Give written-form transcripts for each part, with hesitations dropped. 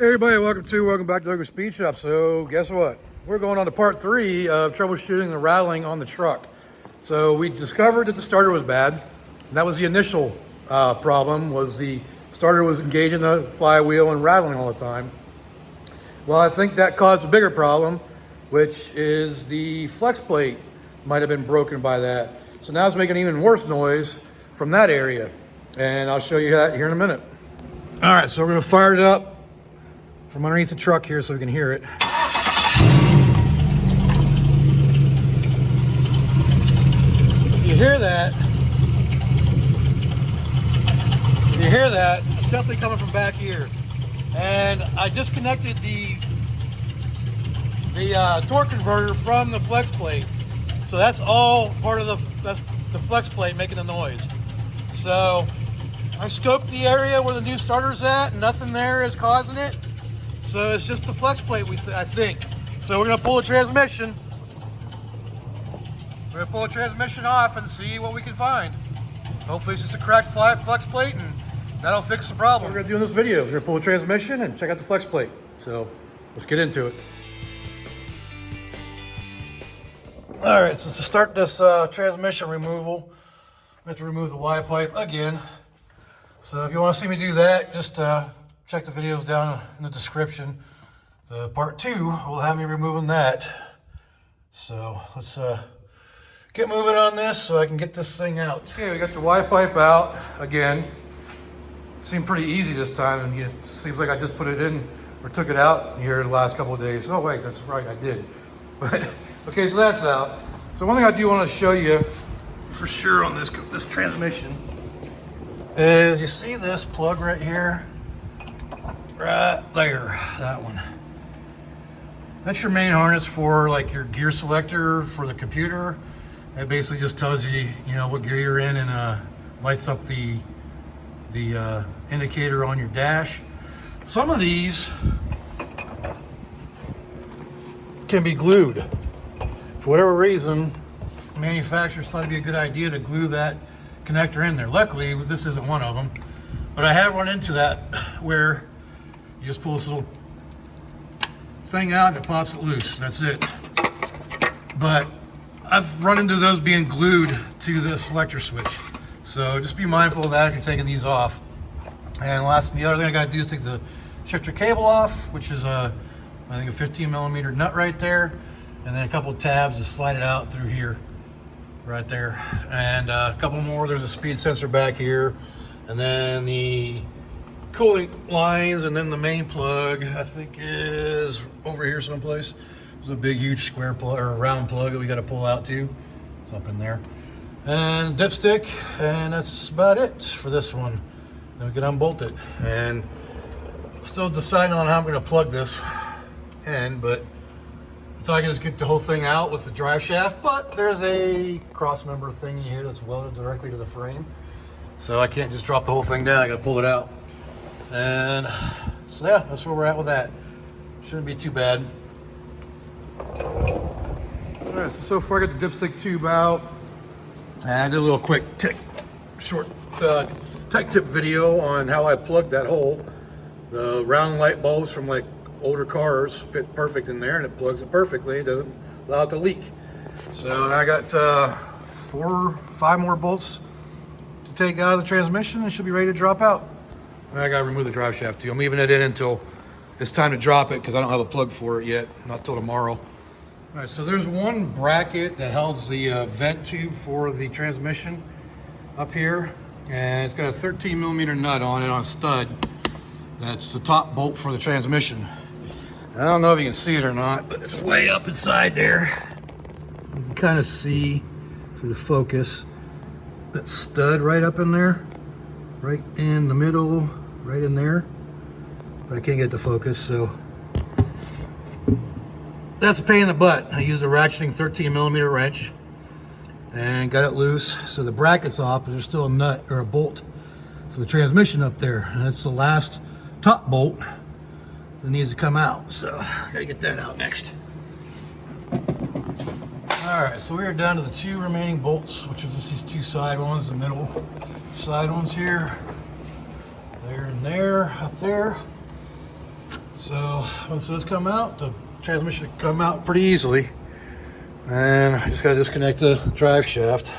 Hey everybody, welcome back to Douglas Speed Shop. So guess what? We're going on to part 3 of troubleshooting the rattling on the truck. So we discovered that the starter was bad. And that was the initial problem, was the starter was engaging the flywheel and rattling all the time. Well, I think that caused a bigger problem, which is the flex plate might have been broken by that. So now it's making even worse noise from that area. And I'll show you that here in a minute. All right, so we're gonna fire it up from underneath the truck here so we can hear it. If you hear that, it's definitely coming from back here. And I disconnected the torque converter from the flex plate. So that's all part of the flex plate making the noise. So I scoped the area where the new starter's at, and nothing there is causing it. So it's just the flex plate, I think. So we're gonna pull the transmission. We're gonna pull the transmission off and see what we can find. Hopefully it's just a cracked flex plate, and that'll fix the problem. What we're gonna do in this video is we're gonna pull the transmission and check out the flex plate. So let's get into it. All right, so to start this transmission removal, we have to remove the Y pipe again. So if you want to see me do that, just check the videos down in the description. The part 2 will have me removing that. So let's get moving on this so I can get this thing out. Okay, we got the Y pipe out again. Seemed pretty easy this time, and it seems like I just put it in or took it out here the last couple of days. Oh wait, that's right, I did. But okay, so that's out. So one thing I do want to show you for sure on this transmission is, you see this plug right here? Right there, that one. That's your main harness for like your gear selector for the computer. It basically just tells you, what gear you're in, and lights up the indicator on your dash. Some of these can be glued. For whatever reason, manufacturers thought it'd be a good idea to glue that connector in there. Luckily, this isn't one of them, but I have run into that where you just pull this little thing out and it pops it loose. That's it. But I've run into those being glued to the selector switch. So just be mindful of that if you're taking these off. And the other thing I gotta do is take the shifter cable off, which is I think a 15mm nut right there. And then a couple of tabs to slide it out through here. Right there. And a couple more. There's a speed sensor back here. And then the cooling lines, and then the main plug I think is over here someplace. There's a big huge square plug or round plug that we got to pull out too. It's up in there. And dipstick, and that's about it for this one. Then we can unbolt it. And still deciding on how I'm going to plug this in, but I thought I could just get the whole thing out with the drive shaft, but there's a cross member thingy here that's welded directly to the frame. So I can't just drop the whole thing down, I gotta pull it out. And so yeah, that's where we're at with that. Shouldn't be too bad. All right, so far I got the dipstick tube out. And I did a little quick short tech tip video on how I plugged that hole. The round light bulbs from like older cars fit perfect in there, and it plugs it perfectly. It doesn't allow it to leak. So I got 4 or 5 more bolts to take out of the transmission, and it should be ready to drop out. And I gotta remove the drive shaft too. I'm leaving it in until it's time to drop it because I don't have a plug for it yet, not till tomorrow. All right, so there's one bracket that holds the vent tube for the transmission up here, and it's got a 13mm nut on it on a stud. That's the top bolt for the transmission. I don't know if you can see it or not, but it's way up inside there. You can kind of see through the focus that stud right up in there, right in the middle, right in there. But I can't get the focus, so that's a pain in the butt. I used a ratcheting 13mm wrench and got it loose. So the bracket's off, but there's still a nut or a bolt for the transmission up there, and it's the last top bolt that needs to come out, so gotta get that out next. All right, so we are down to the 2 remaining bolts, which are just these 2 side ones, the middle side ones here, there and there, up there. So once those come out, the transmission should come out pretty easily. And I just got to disconnect the drive shaft.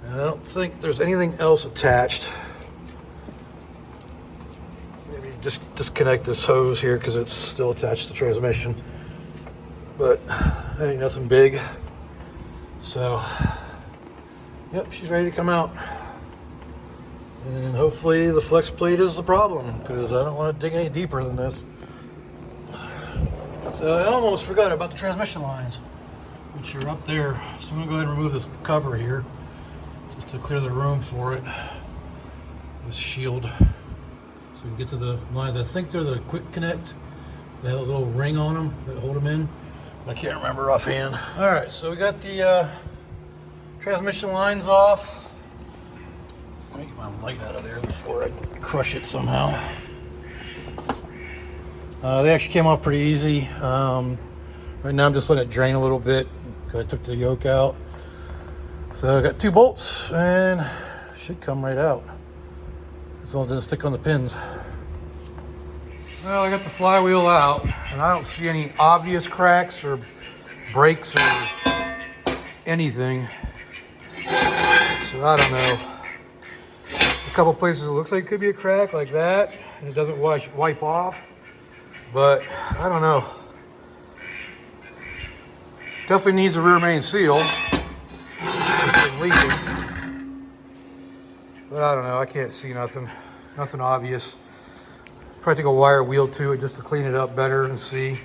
And I don't think there's anything else attached. Maybe just disconnect this hose here because it's still attached to the transmission. But that ain't nothing big. So, yep, she's ready to come out. And hopefully the flex plate is the problem because I don't want to dig any deeper than this. So I almost forgot about the transmission lines, which are up there. So I'm going to go ahead and remove this cover here just to clear the room for it. This shield. So we can get to the lines. I think they're the quick connect. They have a little ring on them that hold them in. I can't remember offhand. All right, so we got the transmission lines off. Let me get my light out of there before I crush it somehow. They actually came off pretty easy. Right now I'm just letting it drain a little bit because I took the yoke out. So I got 2 bolts and should come right out. As long as it doesn't stick on the pins. Well, I got the flywheel out and I don't see any obvious cracks or breaks or anything. So I don't know. A couple places it looks like it could be a crack like that and it doesn't wipe off. But I don't know. Definitely needs a rear main seal. It's leaking. But I don't know. I can't see nothing. Nothing obvious. Probably take a wire wheel to it just to clean it up better and see.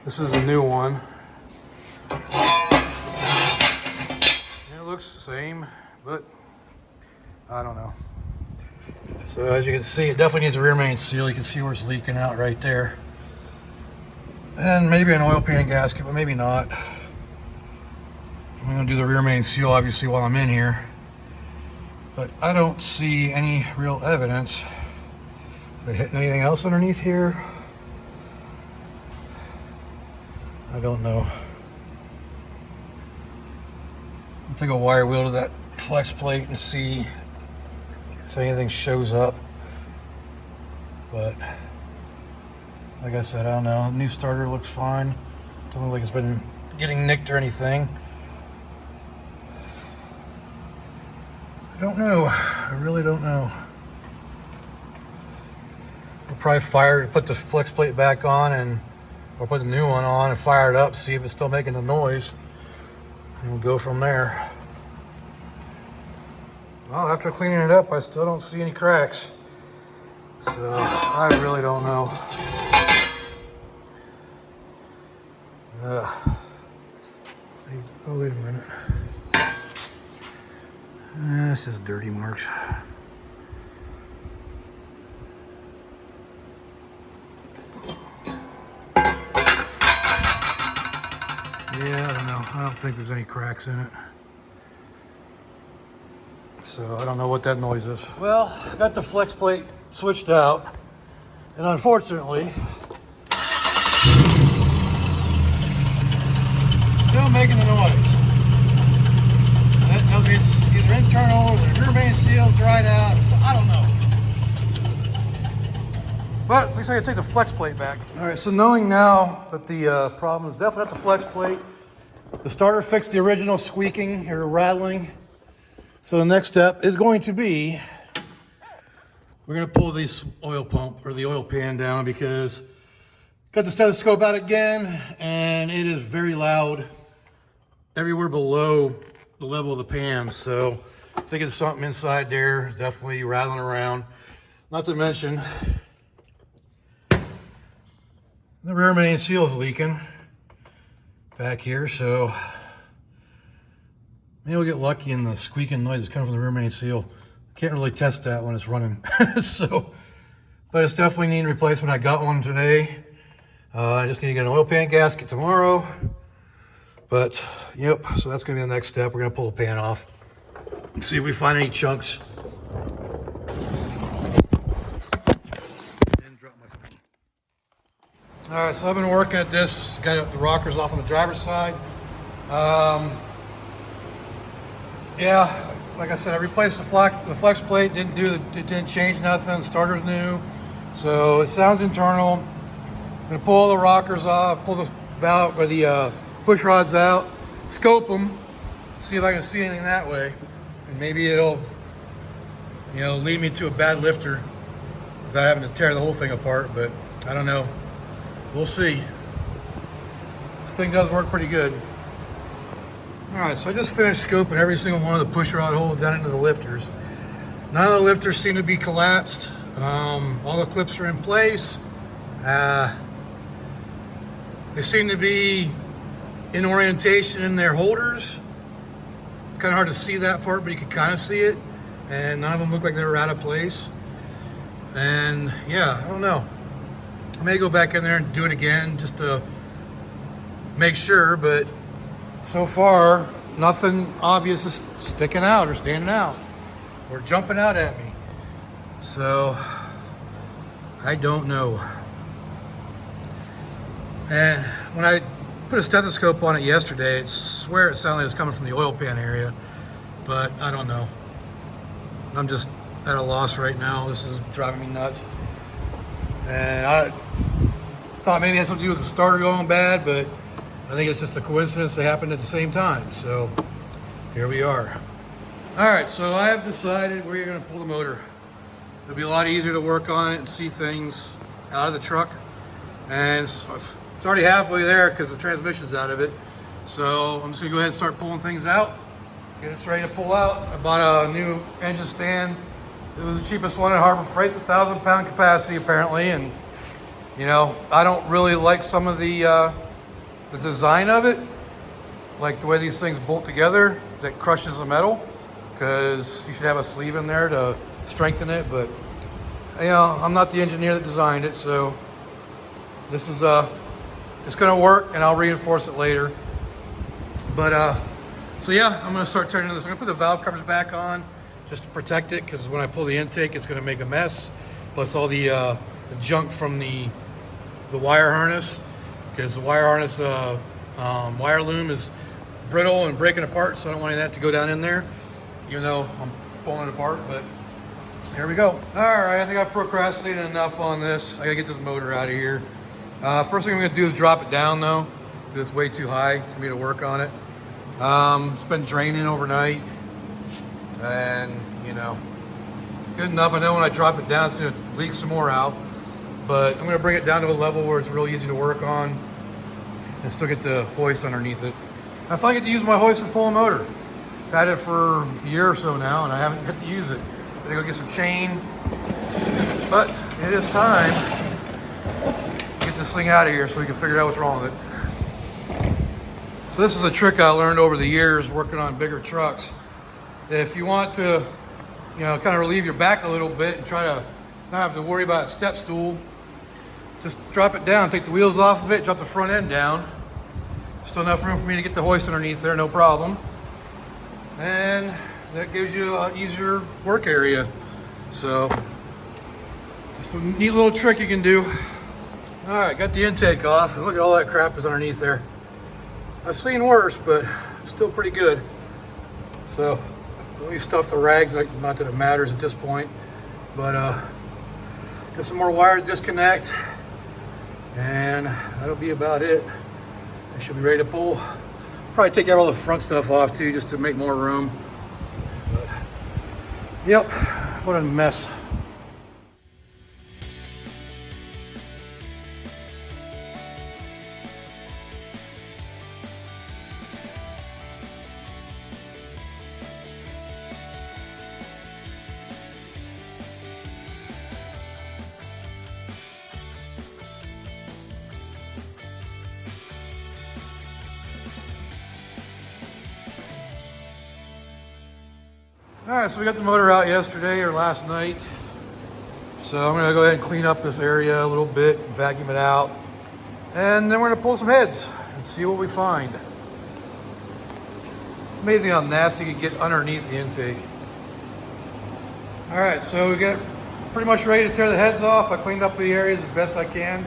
This is a new one. And it looks the same, but I don't know. So as you can see, it definitely needs a rear main seal. You can see where it's leaking out right there. And maybe an oil pan gasket, but maybe not. I'm gonna do the rear main seal obviously while I'm in here. But I don't see any real evidence. Have I hit anything else underneath here? I don't know. I'll take a wire wheel to that flex plate and see if anything shows up. But like I said, I don't know. The new starter looks fine. Don't look like it's been getting nicked or anything. I don't know. I really don't know. I'll probably put the flex plate back on or put the new one on and fire it up, see if it's still making the noise. And we'll go from there. Well, after cleaning it up, I still don't see any cracks. So I really don't know. Oh, wait a minute. That's just dirty marks. Yeah, I don't know. I don't think there's any cracks in it. So I don't know what that noise is. Well, I got the flex plate switched out. And unfortunately, still making the noise. That tells me it's either internal or the rear main seal's dried out. So I don't know. But at least I can take the flex plate back. All right, so knowing now that the problem is definitely not the flex plate, the starter fixed the original squeaking or rattling. So the next step is going to be, we're going to pull this oil pump or the oil pan down because got the stethoscope out again and it is very loud everywhere below the level of the pan. So I think it's something inside there, definitely rattling around. Not to mention, the rear main seal is leaking back here, so maybe we'll get lucky and the squeaking noise is coming from the rear main seal. Can't really test that when it's running. So, but it's definitely needing replacement. I got one today. I just need to get an oil pan gasket tomorrow. But, yep, so that's gonna be the next step. We're gonna pull the pan off and see if we find any chunks. All right, so I've been working at this. Got the rockers off on the driver's side. Yeah, like I said, I replaced the flex plate. It didn't change nothing. Starter's new, so it sounds internal. gonna pull all the rockers off, pull the valve or the push rods out, scope them, see if I can see anything that way, and maybe it'll, you know, lead me to a bad lifter without having to tear the whole thing apart. But I don't know. We'll see. This thing does work pretty good. All right, so I just finished scoping every single one of the push rod holes down into the lifters. None of the lifters seem to be collapsed. All the clips are in place. They seem to be in orientation in their holders. It's kind of hard to see that part, but you can kind of see it. And none of them look like they were out of place. And yeah, I don't know. I may go back in there and do it again just to make sure, but so far, nothing obvious is sticking out or standing out or jumping out at me. So, I don't know. And when I put a stethoscope on it yesterday, I swear it sounded like it was coming from the oil pan area, but I don't know. I'm just at a loss right now. This is driving me nuts. And I thought maybe it had something to do with the starter going bad, but I think it's just a coincidence they happened at the same time. So here we are. All right, so I have decided where you're gonna pull the motor. It'll be a lot easier to work on it and see things out of the truck. And it's already halfway there because the transmission's out of it. So I'm just gonna go ahead and start pulling things out. Get us ready to pull out. I bought a new engine stand. It was the cheapest one at Harbor Freight. It's 1,000-pound capacity apparently. And you know, I don't really like some of the design of it, like the way these things bolt together that crushes the metal, because you should have a sleeve in there to strengthen it. But you know, I'm not the engineer that designed it, so this is it's gonna work, and I'll reinforce it later. But so yeah, I'm gonna start turning this. I'm gonna put the valve covers back on just to protect it, because when I pull the intake, it's gonna make a mess. Plus all the junk from the wire harness, because the wire harness wire loom is brittle and breaking apart, so I don't want any of that to go down in there, even though I'm pulling it apart. But here we go. All right, I think I've procrastinated enough on this. I gotta get this motor out of here. First thing I'm gonna do is drop it down though. It's way too high for me to work on it. It's been draining overnight, and you know, good enough. I know when I drop it down, it's gonna leak some more out, but I'm gonna bring it down to a level where it's real easy to work on and still get the hoist underneath it. I finally get to use my hoist to pull a motor. I've had it for a year or so now, and I haven't got to use it. I'm gonna go get some chain, but it is time to get this thing out of here so we can figure out what's wrong with it. So this is a trick I learned over the years working on bigger trucks. If you want to, you know, kind of relieve your back a little bit and try to not have to worry about a step stool, just drop it down, take the wheels off of it, drop the front end down. Still enough room for me to get the hoist underneath there, no problem. And that gives you an easier work area. So, just a neat little trick you can do. All right, got the intake off, and look at all that crap is underneath there. I've seen worse, but it's still pretty good. So, let me stuff the rags, not that it matters at this point. But, got some more wires disconnect, and that'll be about it. I should be ready to pull. Probably take all the front stuff off too, just to make more room. But, yep, what a mess. All right, so we got the motor out yesterday or last night. So I'm gonna go ahead and clean up this area a little bit, vacuum it out. And then we're gonna pull some heads and see what we find. It's amazing how nasty you can get underneath the intake. All right, so we got pretty much ready to tear the heads off. I cleaned up the areas as best I can.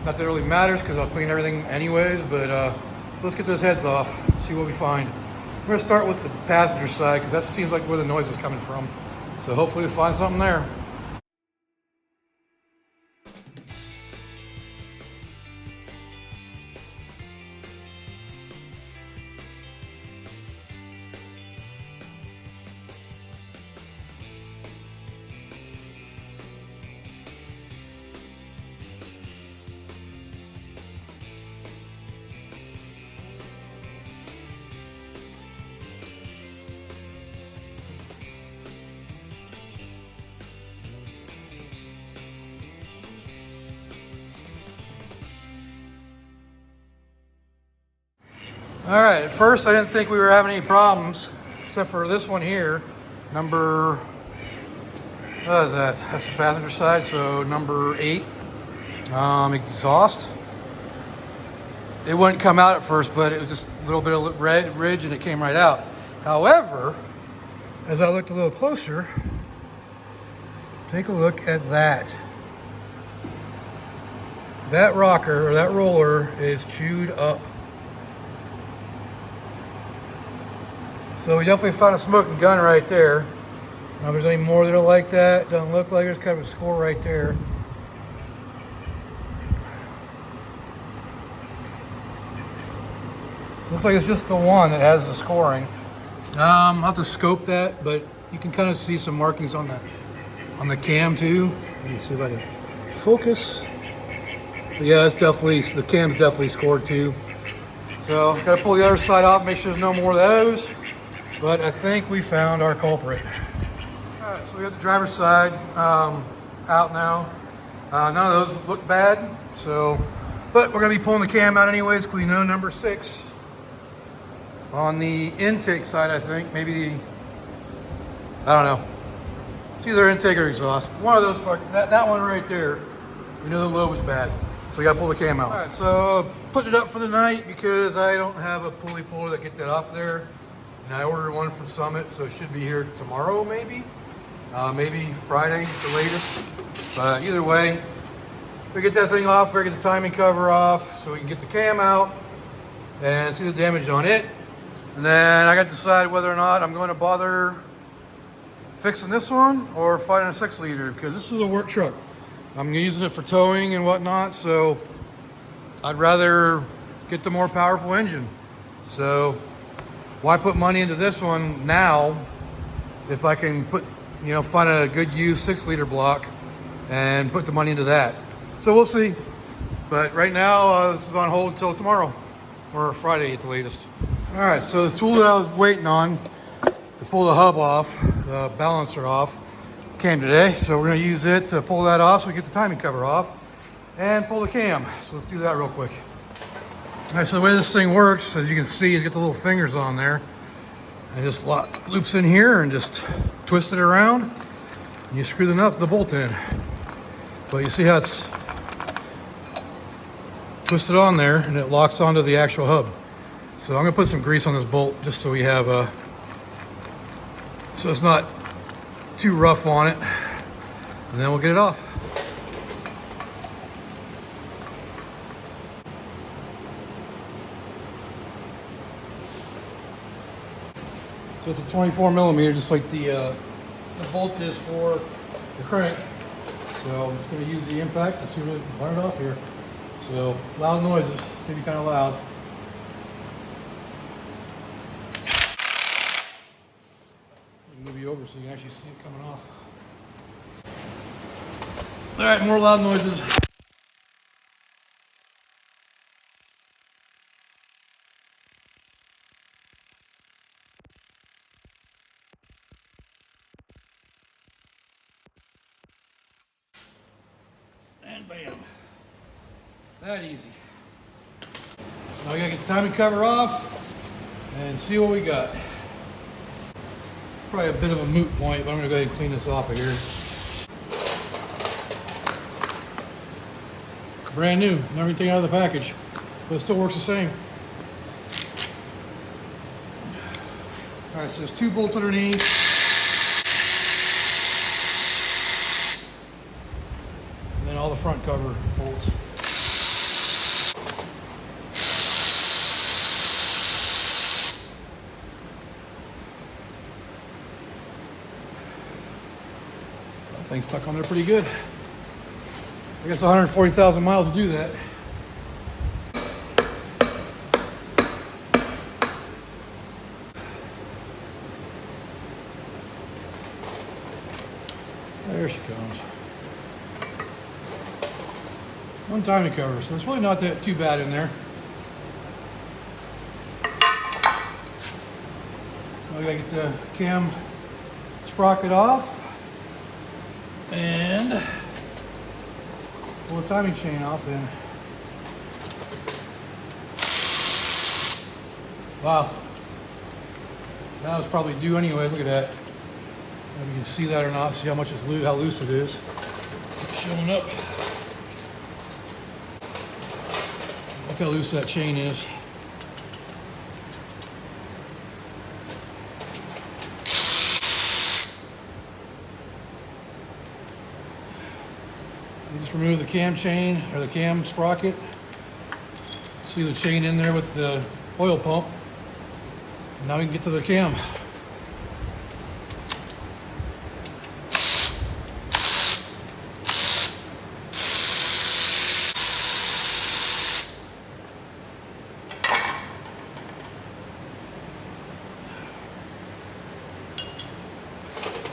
Not that it really matters because I'll clean everything anyways, but so let's get those heads off, see what we find. We're gonna start with the passenger side because that seems like where the noise is coming from. So hopefully we find something there. All right, at first I didn't think we were having any problems, except for this one here, number, what is that? That's the passenger side, so number 8, exhaust. It wouldn't come out at first, but it was just a little bit of ridge and it came right out. However, as I looked a little closer, take a look at that. That rocker, or that roller, is chewed up. So we definitely found a smoking gun right there. Now, if there's any more that are like that, doesn't look like there's kind of a score right there. Looks like it's just the one that has the scoring. I'll have to scope that, but you can kind of see some markings on the cam too. Let me see if I can focus. But yeah, it's definitely, the cam's definitely scored too. So gotta pull the other side off, make sure there's no more of those. But I think we found our culprit. All right, so we got the driver's side out now. None of those look bad. So, but we're gonna be pulling the cam out anyways, because we know number 6. On the intake side, I think, maybe, I don't know. It's either intake or exhaust. One of those, that one right there, we know the low was bad. So we gotta pull the cam out. All right, so putting it up for the night because I don't have a pulley puller that get that off there. And I ordered one from Summit, so it should be here tomorrow maybe. Maybe Friday, the latest. But either way, we get that thing off, we get the timing cover off so we can get the cam out and see the damage on it. And then I got to decide whether or not I'm going to bother fixing this one or finding a 6-liter, because this is a work truck. I'm using it for towing and whatnot, so I'd rather get the more powerful engine. So why put money into this one now if I can find a good used 6-liter block and put the money into that. So we'll see. But right now, this is on hold until tomorrow or Friday at the latest. All right, so the tool that I was waiting on to pull the hub off, the balancer off, came today. So we're gonna use it to pull that off so we get the timing cover off and pull the cam. So let's do that real quick. All right, so the way this thing works, as you can see, you get the little fingers on there. And just loops in here and just twist it around. And you screw the bolt in. But you see how it's twisted on there and it locks onto the actual hub. So I'm gonna put some grease on this bolt just so we have so it's not too rough on it. And then we'll get it off. So it's a 24 millimeter, just like the bolt is for the crank. So I'm just gonna use the impact to see if we can burn it off here. So loud noises, it's gonna be kind of loud. Move you over so you can actually see it coming off. All right, more loud noises. And bam. That easy. So now we gotta get the timing cover off and see what we got. Probably a bit of a moot point, but I'm gonna go ahead and clean this off of here. Brand new, never taken out of the package, but it still works the same. All right, so there's 2 bolts underneath. And then all the front cover bolts. Thing's stuck on there pretty good. I guess 140,000 miles to do that. There she comes. One timing cover, so it's really not too bad in there. So I gotta get the cam sprocket off. And pull the timing chain off in. Wow. That was probably due anyway. Look at that. I don't know if you can see that or not. See how much it's loose, how loose it is. It's showing up. Look how loose that chain is. You just remove the cam chain or the cam sprocket. See the chain in there with the oil pump. And now we can get to the cam.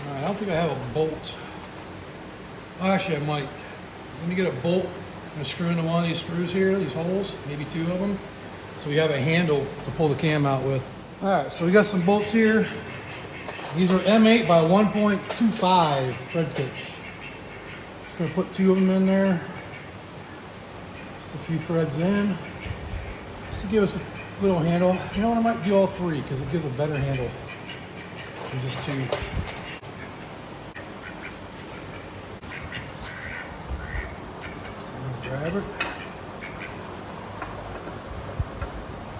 Alright, I don't think I have a bolt. Oh, actually, I might. Let me get a bolt and screw into one of these screws here, these holes, maybe two of them, so we have a handle to pull the cam out with. All right, so we got some bolts here. These are M8 by 1.25 thread pitch. Just gonna put two of them in there. Just a few threads in, just to give us a little handle. You know what, I might do all three because it gives a better handle than just two. Grab it.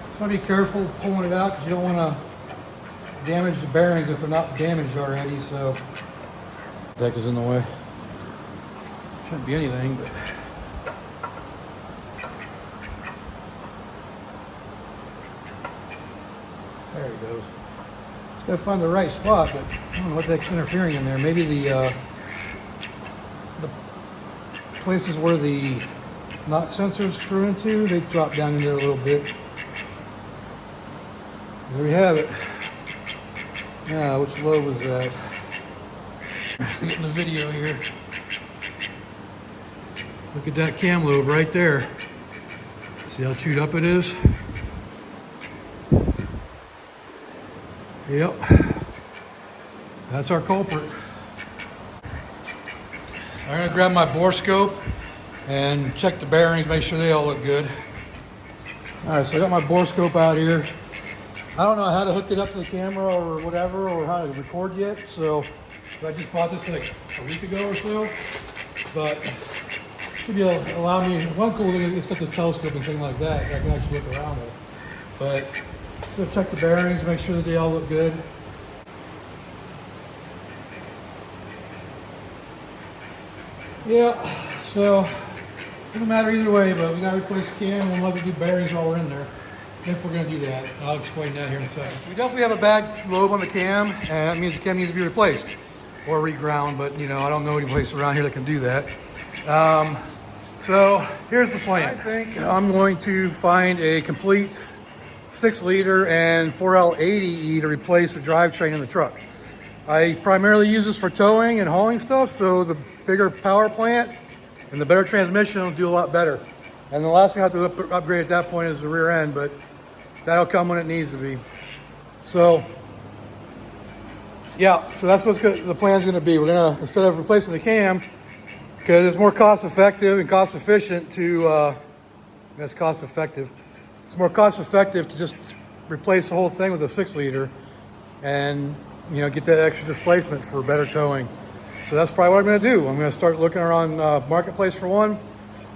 Just want to be careful pulling it out because you don't want to damage the bearings if they're not damaged already. So that is in the way. Shouldn't be anything, but there it goes. Just gotta find the right spot, but I don't know what that's interfering in there. Maybe the places where the knock sensors screw into, they drop down in there a little bit. There we have it. Now, which lobe was that? Getting the video here. Look at that cam lobe right there. See how chewed up it is? Yep. That's our culprit. I'm gonna grab my bore scope and check the bearings, make sure they all look good. All right, so I got my bore scope out here. I don't know how to hook it up to the camera or whatever, or how to record yet. So I just bought this like a week ago or so, but should be able to allow me. One cool thing is it's got this telescope and thing like that I can actually look around with. But just gonna check the bearings, make sure that they all look good. Yeah, so doesn't matter either way, but we gotta replace the cam. We might as well do bearings while we're in there, if we're gonna do that. I'll explain that here in a second. We definitely have a bad lobe on the cam, and that means the cam needs to be replaced or reground, but you know, I don't know any place around here that can do that. So here's the plan. I think I'm going to find a complete 6-liter and 4L80E to replace the drivetrain in the truck. I primarily use this for towing and hauling stuff, so the bigger power plant and the better transmission will do a lot better. And the last thing I have to upgrade at that point is the rear end, but that'll come when it needs to be. So yeah, so that's what the plan's gonna be. We're gonna, instead of replacing the cam, because it's more cost effective and cost efficient to, that's cost effective. It's more cost effective to just replace the whole thing with a 6-liter and, you know, get that extra displacement for better towing. So that's probably what I'm gonna do. I'm gonna start looking around Marketplace for one.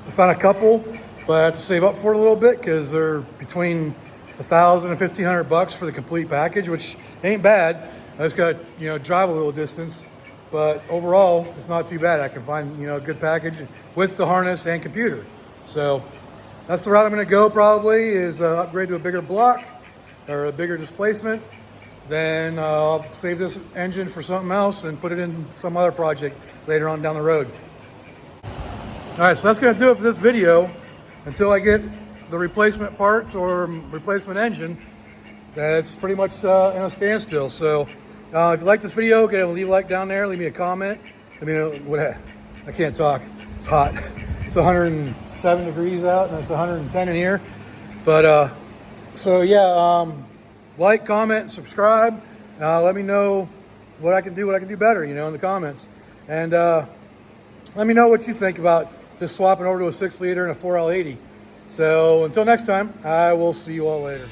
I found a couple, but I have to save up for it a little bit because they're between $1,000 and $1,500 for the complete package, which ain't bad. I just got, you know, drive a little distance, but overall it's not too bad. I can find, you know, a good package with the harness and computer. So that's the route I'm gonna go probably, is upgrade to a bigger block or a bigger displacement. Then I'll save this engine for something else and put it in some other project later on down the road. All right, so that's gonna do it for this video. Until I get the replacement parts or replacement engine, that's pretty much in a standstill. So if you like this video, go ahead and leave a like down there, leave me a comment. Let me know what, I can't talk, it's hot. It's 107 degrees out and it's 110 in here. But so yeah, like, comment, subscribe. Let me know what I can do better, you know, in the comments. And let me know what you think about just swapping over to a 6-liter and a 4L80. So until next time, I will see you all later.